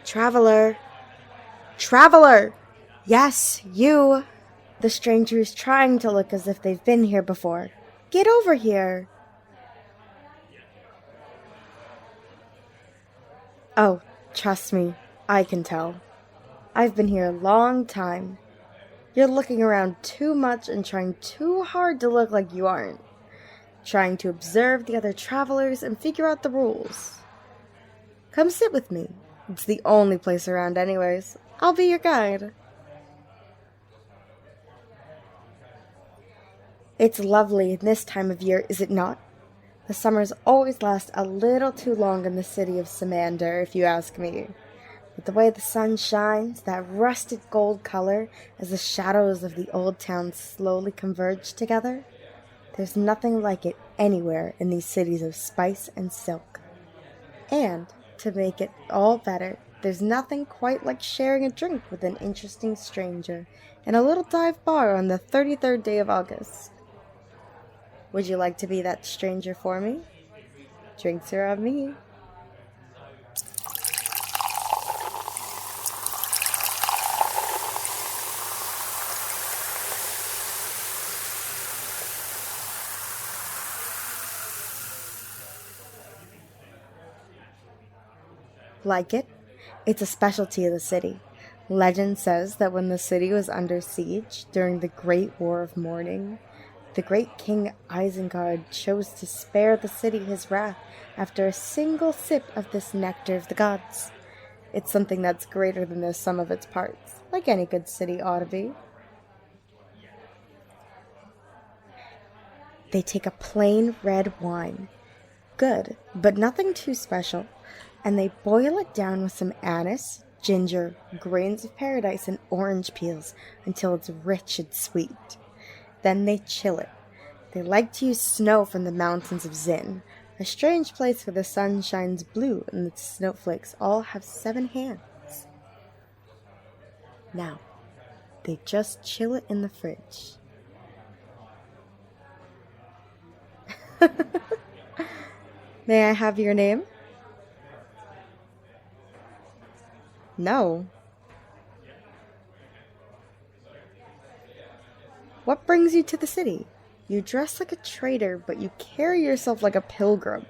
Traveler! Traveler! Yes, you! The stranger is trying to look as if they've been here before. Get over here! Oh, trust me, I can tell. I've been here a long time. You're looking around too much and trying too hard to look like you aren't. Trying to observe the other travelers and figure out the rules. Come sit with me. It's the only place around anyways. I'll be your guide. It's lovely in this time of year, is it not? The summers always last a little too long in the city of Samander, if you ask me. But the way the sun shines, that rusted gold color, as the shadows of the old town slowly converge together, there's nothing like it anywhere in these cities of spice and silk. And, to make it all better, there's nothing quite like sharing a drink with an interesting stranger in a little dive bar on the 33rd day of August. Would you like to be that stranger for me? Drinks are on me. Like it? It's a specialty of the city. Legend says that when the city was under siege during the Great War of Mourning, the great King Isengard chose to spare the city his wrath after a single sip of this nectar of the gods. It's something that's greater than the sum of its parts, like any good city ought to be. They take a plain red wine, good, but nothing too special, and they boil it down with some anise, ginger, grains of paradise, and orange peels until it's rich and sweet. Then they chill it. They like to use snow from the mountains of Zin, a strange place where the sun shines blue and the snowflakes all have 7 hands. Now, they just chill it in the fridge. May I have your name? No. What brings you to the city? You dress like a trader, but you carry yourself like a pilgrim,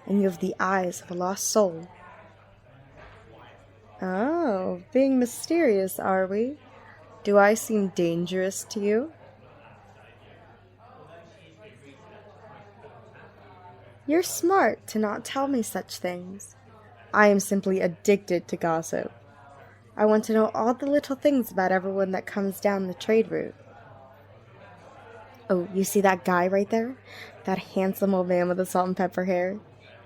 and you have the eyes of a lost soul. Oh, being mysterious, are we? Do I seem dangerous to you? You're smart to not tell me such things. I am simply addicted to gossip. I want to know all the little things about everyone that comes down the trade route. Oh, you see that guy right there? That handsome old man with the salt and pepper hair?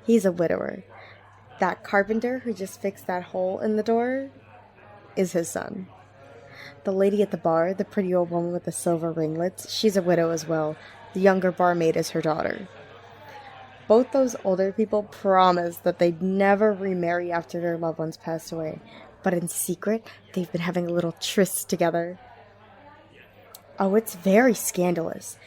He's a widower. That carpenter who just fixed that hole in the door is his son. The lady at the bar, the pretty old woman with the silver ringlets, she's a widow as well. The younger barmaid is her daughter. Both those older people promised that they'd never remarry after their loved ones passed away, but in secret, they've been having a little tryst together. Oh, it's very scandalous.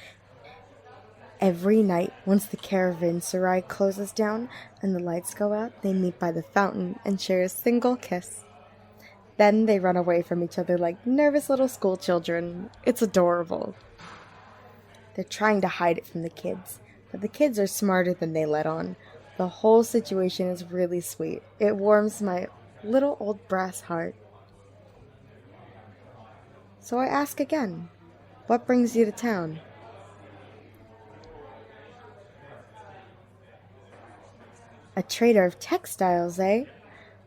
Every night, once the caravanserai closes down and the lights go out, they meet by the fountain and share a single kiss. Then they run away from each other like nervous little school children. It's adorable. They're trying to hide it from the kids, but the kids are smarter than they let on. The whole situation is really sweet. It warms my little old brass heart. So I ask again. What brings you to town? A trader of textiles, eh?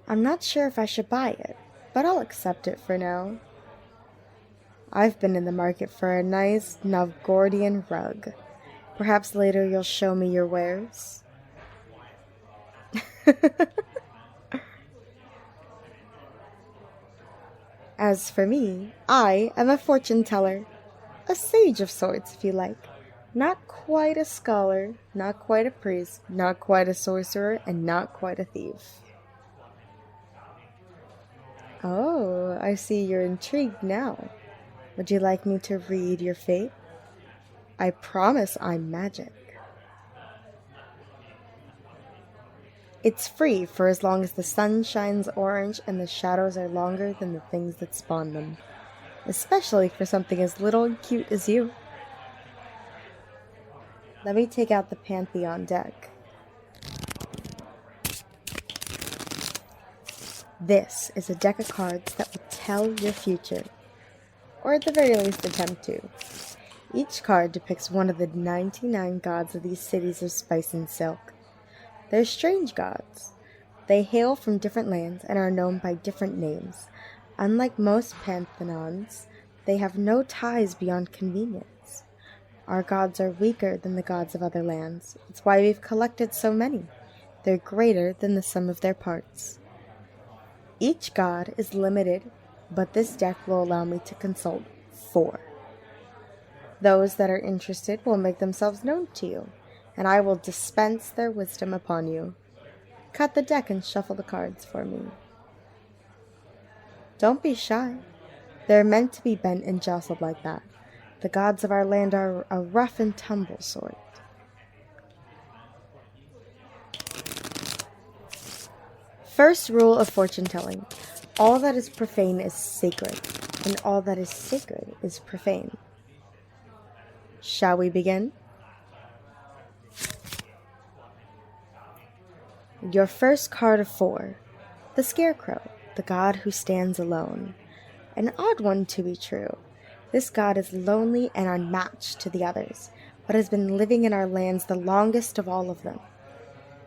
I'm not sure if I should buy it, but I'll accept it for now. I've been in the market for a nice Novgorodian rug. Perhaps later you'll show me your wares. As for me, I am a fortune teller. A sage of sorts, if you like. Not quite a scholar, not quite a priest, not quite a sorcerer, and not quite a thief. Oh, I see you're intrigued now. Would you like me to read your fate? I promise I'm magic. It's free for as long as the sun shines orange and the shadows are longer than the things that spawn them. Especially for something as little and cute as you. Let me take out the Pantheon deck. This is a deck of cards that will tell your future, or at the very least attempt to. Each card depicts one of the 99 gods of these cities of spice and silk. They're strange gods. They hail from different lands and are known by different names. Unlike most pantheons, they have no ties beyond convenience. Our gods are weaker than the gods of other lands. It's why we've collected so many. They're greater than the sum of their parts. Each god is limited, but this deck will allow me to consult 4. Those that are interested will make themselves known to you, and I will dispense their wisdom upon you. Cut the deck and shuffle the cards for me. Don't be shy. They're meant to be bent and jostled like that. The gods of our land are a rough and tumble sort. First rule of fortune telling. All that is profane is sacred, and all that is sacred is profane. Shall we begin? Your first card of 4. The Scarecrow, the god who stands alone. An odd one to be true. This god is lonely and unmatched to the others, but has been living in our lands the longest of all of them.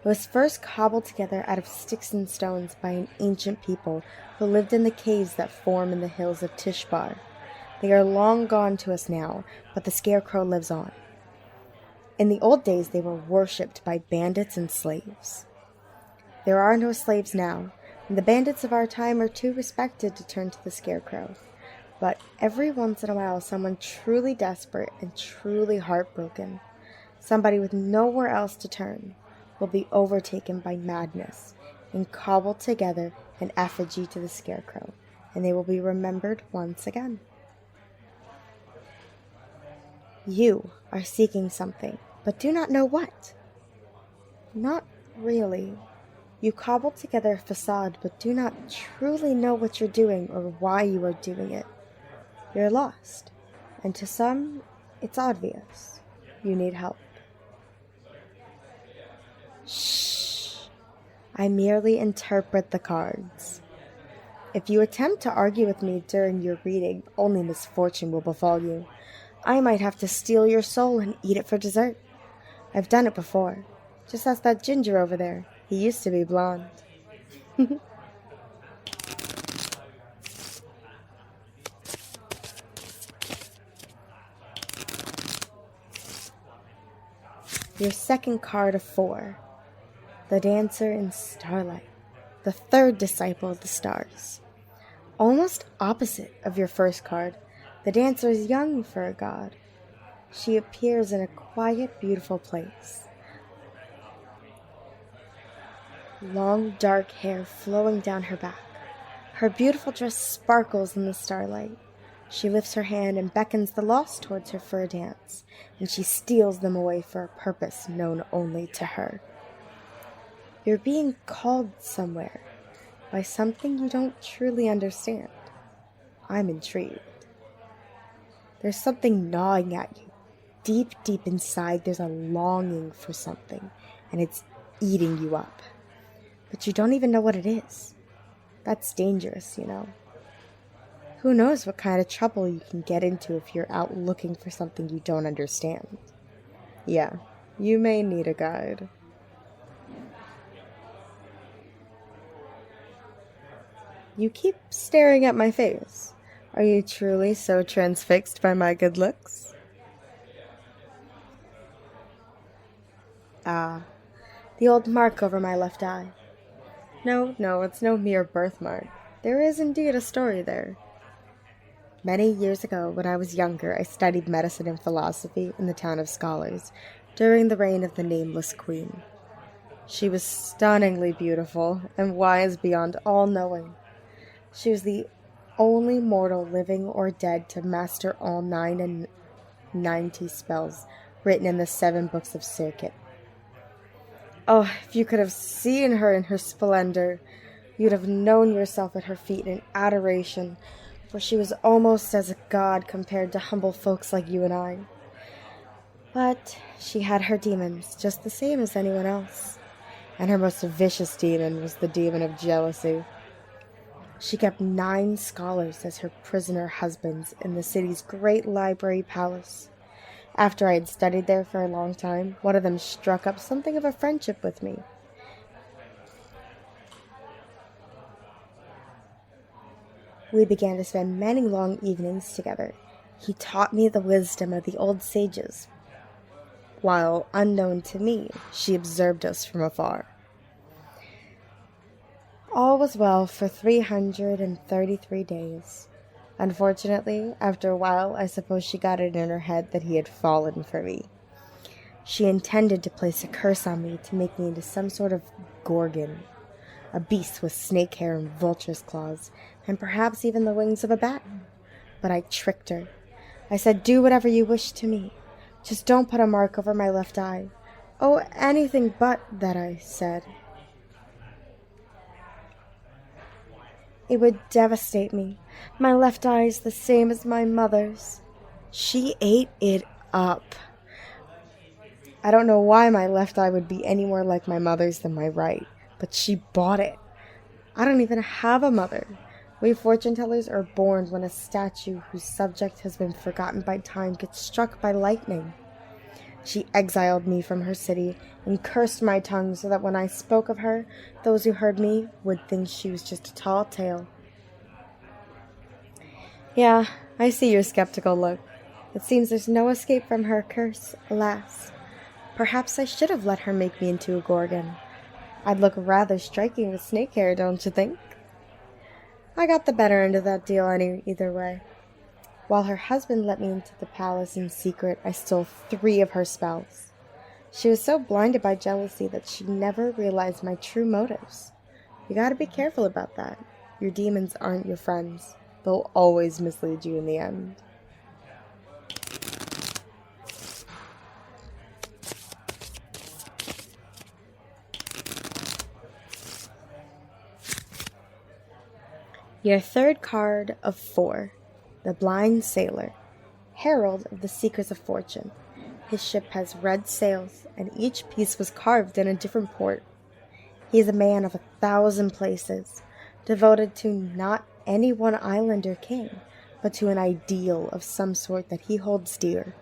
It was first cobbled together out of sticks and stones by an ancient people who lived in the caves that form in the hills of Tishbar. They are long gone to us now, but the Scarecrow lives on. In the old days, they were worshipped by bandits and slaves. There are no slaves now, and the bandits of our time are too respected to turn to the Scarecrow. But every once in a while, someone truly desperate and truly heartbroken, somebody with nowhere else to turn, will be overtaken by madness and cobble together an effigy to the Scarecrow, and they will be remembered once again. You are seeking something, but do not know what. Not really. You cobble together a facade, but do not truly know what you're doing or why you are doing it. You're lost, and to some, it's obvious. You need help. Shh. I merely interpret the cards. If you attempt to argue with me during your reading, only misfortune will befall you. I might have to steal your soul and eat it for dessert. I've done it before. Just ask that ginger over there. He used to be blonde. Your second card of 4. The Dancer in Starlight. The third disciple of the stars. Almost opposite of your first card, the Dancer is young for a god. She appears in a quiet, beautiful place. Long, dark hair flowing down her back. Her beautiful dress sparkles in the starlight. She lifts her hand and beckons the lost towards her for a dance, and she steals them away for a purpose known only to her. You're being called somewhere by something you don't truly understand. I'm intrigued. There's something gnawing at you. Deep, deep inside, there's a longing for something, and it's eating you up. But you don't even know what it is. That's dangerous, you know. Who knows what kind of trouble you can get into if you're out looking for something you don't understand. Yeah, you may need a guide. You keep staring at my face. Are you truly so transfixed by my good looks? Ah, the old mark over my left eye. No, it's no mere birthmark. There is indeed a story there. Many years ago, when I was younger, I studied medicine and philosophy in the town of Scholars during the reign of the nameless queen. She was stunningly beautiful and wise beyond all knowing. She was the only mortal living or dead to master all 99 spells written in the 7 books of Circuit. Oh, if you could have seen her in her splendor, you'd have known yourself at her feet in adoration, for she was almost as a god compared to humble folks like you and I. But she had her demons, just the same as anyone else. And her most vicious demon was the demon of jealousy. She kept 9 scholars as her prisoner husbands in the city's great library palace. After I had studied there for a long time, one of them struck up something of a friendship with me. We began to spend many long evenings together. He taught me the wisdom of the old sages, while, unknown to me, she observed us from afar. All was well for 333 days. Unfortunately, after a while, I suppose she got it in her head that he had fallen for me. She intended to place a curse on me to make me into some sort of gorgon, a beast with snake hair and vulture's claws, and perhaps even the wings of a bat. But I tricked her. I said, "Do whatever you wish to me. Just don't put a mark over my left eye." "Oh, anything but that," I said. "It would devastate me. My left eye is the same as my mother's." She ate it up. I don't know why my left eye would be any more like my mother's than my right, but she bought it. I don't even have a mother. We fortune tellers are born when a statue whose subject has been forgotten by time gets struck by lightning. She exiled me from her city and cursed my tongue so that when I spoke of her, those who heard me would think she was just a tall tale. Yeah, I see your skeptical look. It seems there's no escape from her curse, alas. Perhaps I should have let her make me into a gorgon. I'd look rather striking with snake hair, don't you think? I got the better end of that deal either way. While her husband let me into the palace in secret, I stole 3 of her spells. She was so blinded by jealousy that she never realized my true motives. You gotta be careful about that. Your demons aren't your friends. They'll always mislead you in the end. Your third card of 4. The Blind Sailor, herald of the Seekers of Fortune. His ship has red sails, and each piece was carved in a different port. He is a man of 1,000 places, devoted to not any one island or king, but to an ideal of some sort that he holds dear.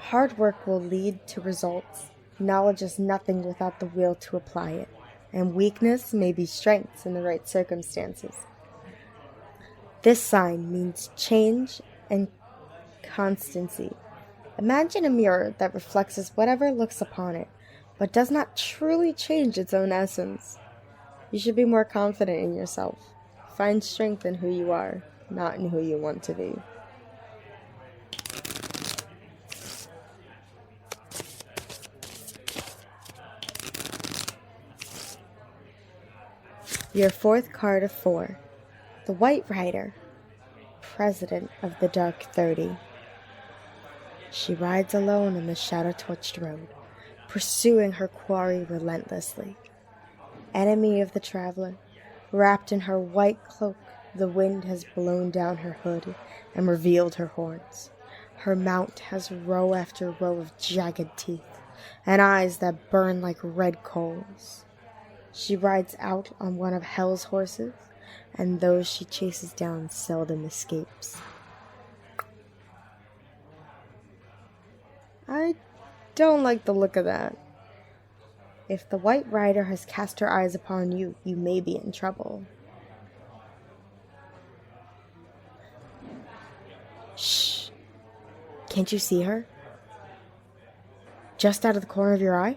Hard work will lead to results. Knowledge is nothing without the will to apply it, and weakness may be strength in the right circumstances. This sign means change and constancy. Imagine a mirror that reflects whatever looks upon it, but does not truly change its own essence. You should be more confident in yourself. Find strength in who you are, not in who you want to be. Your 4th card of 4. The White Rider, president of the Dark 30. She rides alone on the shadow-torched road, pursuing her quarry relentlessly. Enemy of the traveler, wrapped in her white cloak, the wind has blown down her hood and revealed her horns. Her mount has row after row of jagged teeth, and eyes that burn like red coals. She rides out on one of hell's horses, and those she chases down seldom escapes. I don't like the look of that. If the White Rider has cast her eyes upon you, you may be in trouble. Shh! Can't you see her? Just out of the corner of your eye?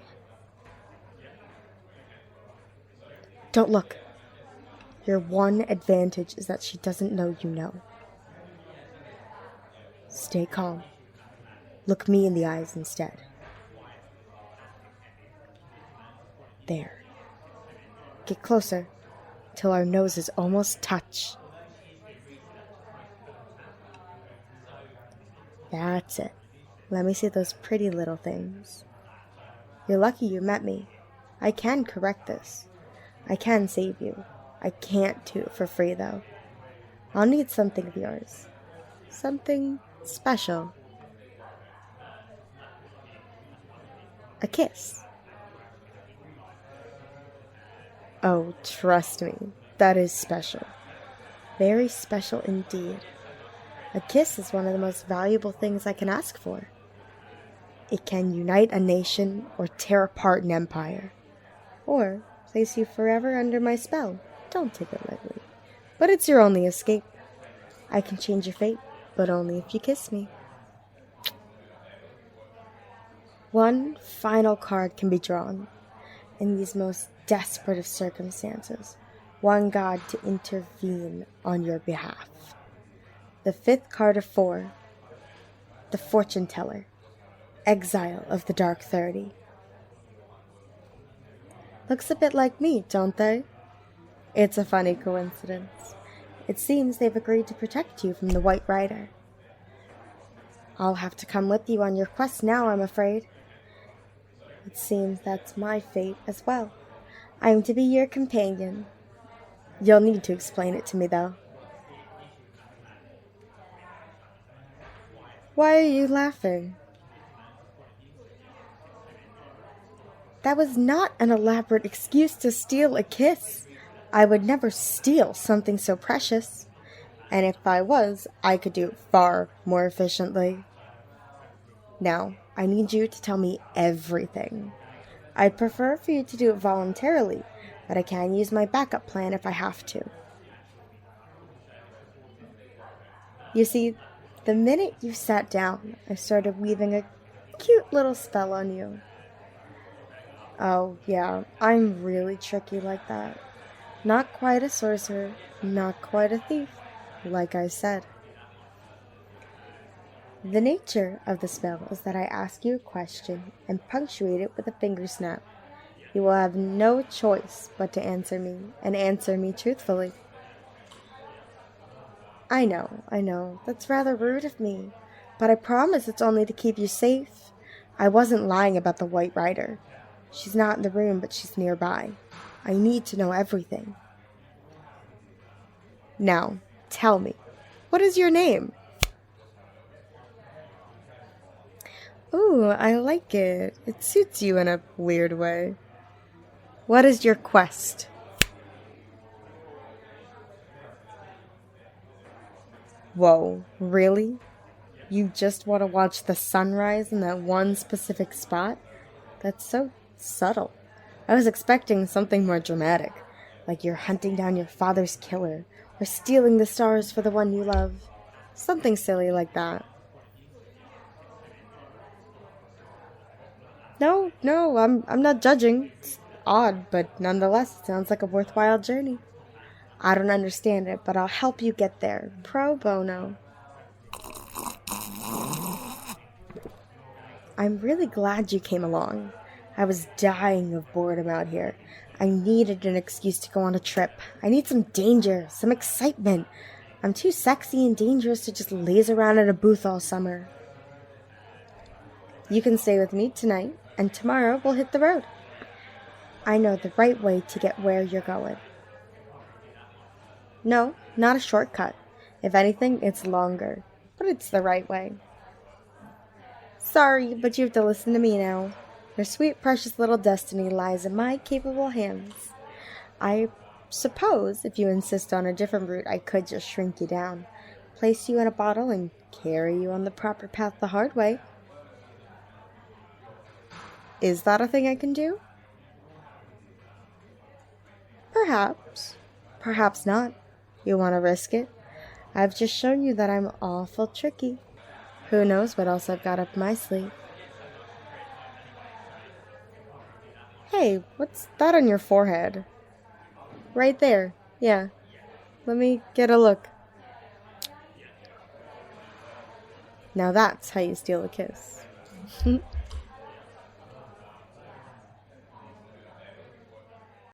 Don't look. Your one advantage is that she doesn't know you know. Stay calm. Look me in the eyes instead. There. Get closer, till our noses almost touch. That's it. Let me see those pretty little things. You're lucky you met me. I can correct this. I can save you. I can't do it for free, though. I'll need something of yours. Something special. A kiss. Oh, trust me, that is special. Very special indeed. A kiss is one of the most valuable things I can ask for. It can unite a nation or tear apart an empire. Or place you forever under my spell. Don't take it lightly. But it's your only escape. I can change your fate, but only if you kiss me. One final card can be drawn in these most desperate of circumstances. One god to intervene on your behalf. The 5th card of 4. The Fortune Teller. Exile of the Dark 30. Looks a bit like me, don't they? It's a funny coincidence. It seems they've agreed to protect you from the White Rider. I'll have to come with you on your quest now, I'm afraid. It seems that's my fate as well. I am to be your companion. You'll need to explain it to me, though. Why are you laughing? That was not an elaborate excuse to steal a kiss. I would never steal something so precious. And if I was, I could do it far more efficiently. Now, I need you to tell me everything. I'd prefer for you to do it voluntarily, but I can use my backup plan if I have to. You see, the minute you sat down, I started weaving a cute little spell on you. Oh, yeah, I'm really tricky like that. Not quite a sorcerer, not quite a thief, like I said. The nature of the spell is that I ask you a question and punctuate it with a finger snap. You will have no choice but to answer me, and answer me truthfully. I know, that's rather rude of me, but I promise it's only to keep you safe. I wasn't lying about the White Rider. She's not in the room, but she's nearby. I need to know everything. Now, tell me, what is your name? Ooh, I like it. It suits you in a weird way. What is your quest? Whoa, really? You just want to watch the sunrise in that one specific spot? That's so subtle. I was expecting something more dramatic, like you're hunting down your father's killer, or stealing the stars for the one you love. Something silly like that. No, I'm not judging. It's odd, but nonetheless, it sounds like a worthwhile journey. I don't understand it, but I'll help you get there. Pro bono. I'm really glad you came along. I was dying of boredom out here. I needed an excuse to go on a trip. I need some danger, some excitement. I'm too sexy and dangerous to just laze around at a booth all summer. You can stay with me tonight, and tomorrow we'll hit the road. I know the right way to get where you're going. No, not a shortcut. If anything, it's longer, but it's the right way. Sorry, but you have to listen to me now. Your sweet, precious little destiny lies in my capable hands. I suppose, if you insist on a different route, I could just shrink you down, place you in a bottle, and carry you on the proper path the hard way. Is that a thing I can do? Perhaps. Perhaps not. You want to risk it? I've just shown you that I'm awful tricky. Who knows what else I've got up my sleeve. Hey, what's that on your forehead? Right there. Yeah. Let me get a look. Now that's how you steal a kiss.